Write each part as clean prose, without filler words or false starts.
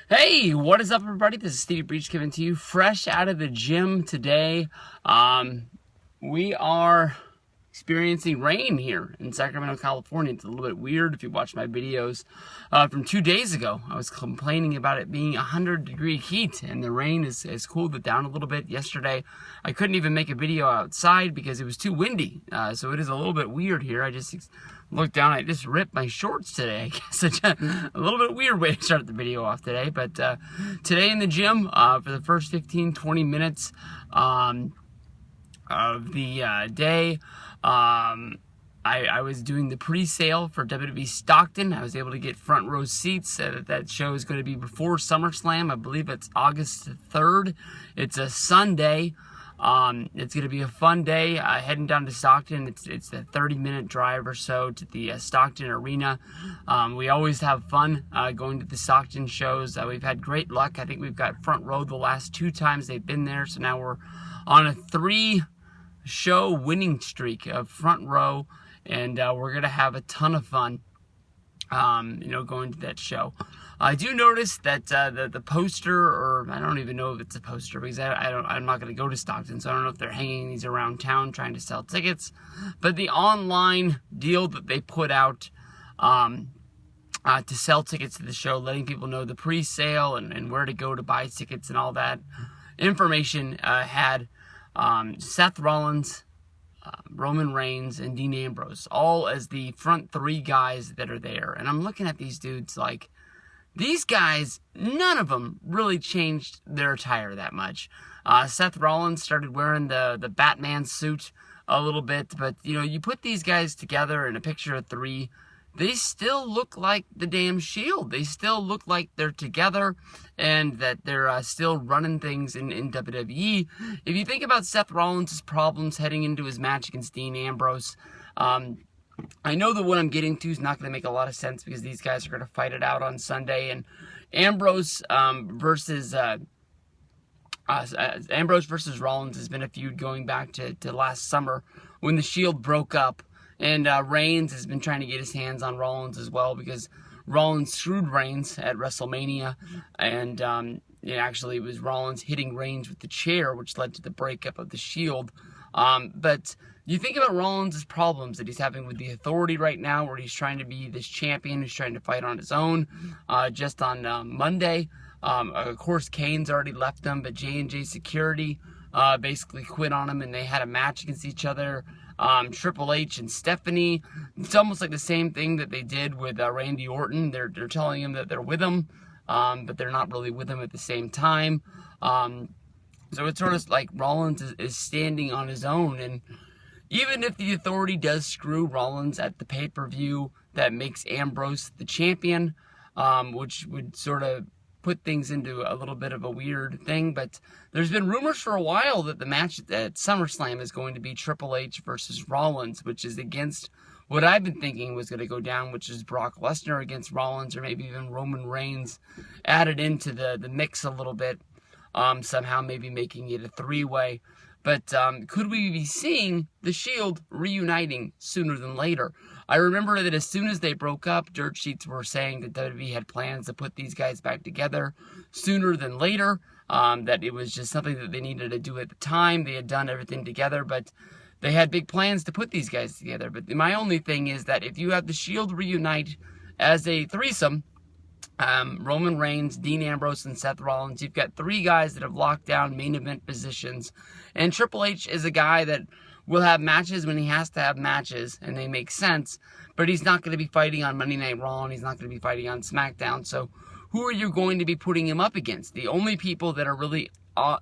Hey, what is up, everybody? This is Stevie Breach coming to you fresh out of the gym today. We are experiencing rain here in Sacramento, California. It's a little bit weird if you watch my videos from 2 days ago. I was complaining about it being 100-degree heat, and the rain has cooled it down a little bit. Yesterday, I couldn't even make a video outside because it was too windy. So it is a little bit weird here. I just looked down. I just ripped my shorts today. I guess it's a little bit weird way to start the video off today. But today in the gym, for the first 15-20 minutes of the day, I was doing the pre-sale for WWE Stockton. I was able to get front row seats. That show is going to be before SummerSlam. I believe it's August 3rd. It's a Sunday. It's going to be a fun day heading down to Stockton. It's a 30-minute drive or so to the Stockton Arena. We always have fun going to the Stockton shows. We've had great luck. I think we've got front row the last 2 times they've been there. So now we're on a 3-show winning streak of front row, and we're going to have a ton of fun going to that show. I do notice that the poster, or I don't even know if it's a poster because I'm not going to go to Stockton, so I don't know if they're hanging these around town trying to sell tickets. But the online deal that they put out to sell tickets to the show, letting people know the pre-sale and where to go to buy tickets and all that information had Seth Rollins, Roman Reigns, and Dean Ambrose, all as the front 3 guys that are there. And I'm looking at these dudes like, these guys, none of them really changed their attire that much. Seth Rollins started wearing the Batman suit a little bit, but you put these guys together in a picture of 3, they still look like the damn Shield. They still look like they're together and that they're still running things in WWE. If you think about Seth Rollins' problems heading into his match against Dean Ambrose, I know that what I'm getting to is not going to make a lot of sense because these guys are going to fight it out on Sunday. And Ambrose versus Rollins has been a feud going back to last summer when the Shield broke up. And Reigns has been trying to get his hands on Rollins as well because Rollins screwed Reigns at WrestleMania. And actually it was Rollins hitting Reigns with the chair, which led to the breakup of the Shield. But you think about Rollins' problems that he's having with the Authority right now, where he's trying to be this champion who's trying to fight on his own. Just on Monday, of course, Kane's already left them, but J&J Security basically quit on him, and they had a match against each other. Triple H and Stephanie, it's almost like the same thing that they did with Randy Orton. They're telling him that they're with him, but they're not really with him at the same time. So it's sort of like Rollins is standing on his own, and even if the Authority does screw Rollins at the pay-per-view, that makes Ambrose the champion, which would sort of put things into a little bit of a weird thing. But there's been rumors for a while that the match at SummerSlam is going to be Triple H versus Rollins, which is against what I've been thinking was going to go down, which is Brock Lesnar against Rollins, or maybe even Roman Reigns added into the mix a little bit, somehow maybe making it a 3-way. But could we be seeing the Shield reuniting sooner than later? I remember that as soon as they broke up, dirt sheets were saying that WWE had plans to put these guys back together sooner than later, that it was just something that they needed to do at the time. They had done everything together, but they had big plans to put these guys together. But my only thing is that if you have the Shield reunite as a threesome, Roman Reigns, Dean Ambrose, and Seth Rollins, you've got 3 guys that have locked down main event positions. And Triple H is a guy that will have matches when he has to have matches, and they make sense. But he's not going to be fighting on Monday Night Raw, and he's not going to be fighting on SmackDown. So who are you going to be putting him up against? The only people that are really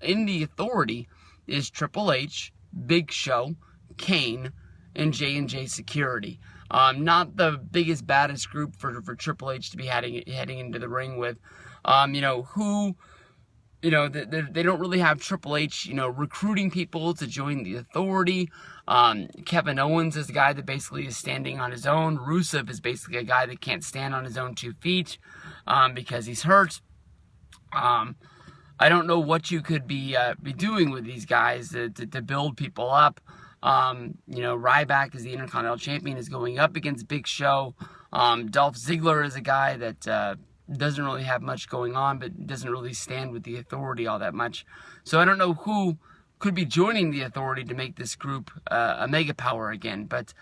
in the Authority is Triple H, Big Show, Kane, and J&J Security. Not the biggest, baddest group for Triple H to be heading into the ring with. They don't really have Triple H, recruiting people to join the Authority. Kevin Owens is the guy that basically is standing on his own. Rusev is basically a guy that can't stand on his own 2 feet because he's hurt. I don't know what you could be doing with these guys to build people up. Ryback, as the Intercontinental Champion, is going up against Big Show. Dolph Ziggler is a guy that doesn't really have much going on, but doesn't really stand with the Authority all that much. So I don't know who could be joining the Authority to make this group a mega power again. But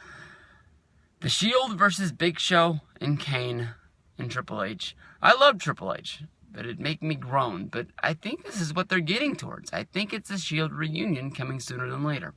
The Shield versus Big Show and Kane and Triple H. I love Triple H, but it'd make me groan. But I think this is what they're getting towards. I think it's a Shield reunion coming sooner than later.